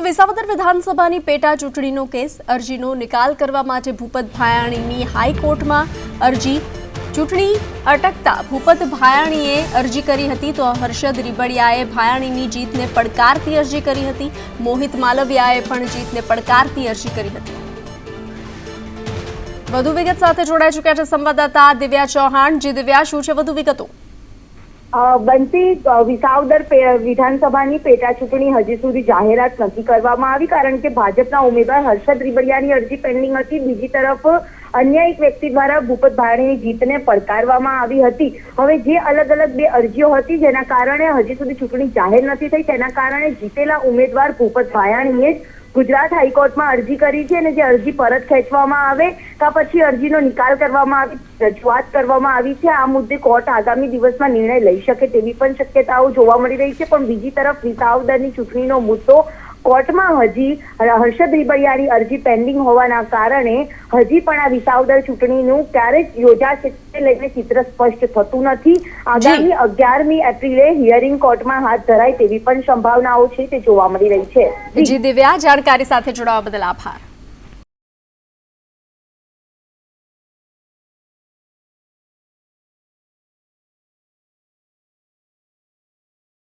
તો વિસાવદર વિધાનસભાની પેટા ચૂંટણીનો કેસ અરજીનો નિકાલ કરવા માટે ભૂપત ભાયાણીની હાઈકોર્ટમાં અરજી ચૂંટણી અટકતા ભૂપત ભાયાણીએ અરજી કરી હતી તો હર્ષદ રીબડિયાએ ભાયાણીની જીતને પડકારતી અરજી કરી હતી। મોહિત માલવિયાએ પણ જીતને પડકારતી અરજી કરી હતી। વધુ વિગત સાથે જોડાઈ ચૂક્યા છે સંવાદદાતા દિવ્યા ચૌહાણ। જી દિવ્યા, શું છે વધુ વિગતો? બનતી વિસાવદર વિધાનસભાની પેટા ચૂંટણી હજી સુધી જાહેરાત નથી કરવામાં આવી, કારણ કે ભાજપના ઉમેદવાર હર્ષદ રીબડિયાની અરજી પેન્ડિંગ હતી। બીજી તરફ અન્ય એક વ્યક્તિ દ્વારા ભૂપત ભાયાણીની જીતને પડકારવામાં આવી હતી। હવે જે અલગ અલગ બે અરજીઓ હતી જેના કારણે હજી સુધી ચૂંટણી જાહેર નથી થઈ, તેના કારણે જીતેલા ઉમેદવાર ભૂપત ભાયાણીએ જ ગુજરાત હાઈકોર્ટમાં અરજી કરી છે અને જે અરજી પરત ખેંચવામાં આવે કે પછી અરજીનો નિકાલ કરવામાં આવે, રજૂઆત કરવામાં આવી છે। આ મુદ્દે કોર્ટ આગામી દિવસમાં નિર્ણય લઈ શકે તેવી પણ શક્યતાઓ જોવા મળી રહી છે। પણ બીજી તરફ વિસાવદરની ચૂંટણીનો મુદ્દો કોર્ટમાં હજી હર્ષદ રીબડિયાની અરજી પેન્ડિંગ હોવાના કારણે હજી પણ આ વિસાવદર ચૂંટણીનું ક્યારે યોજાશે તે લઈને ચિત્ર સ્પષ્ટ થતું નથી। આગામી 11મી એપ્રિલે હિયરિંગ કોર્ટમાં હાથ ધરાય તેવી પણ સંભાવનાઓ છે તે જોવા મળી રહી છે। જી દિવ્યા, જાણકારી સાથે જોડાવા બદલ આભાર।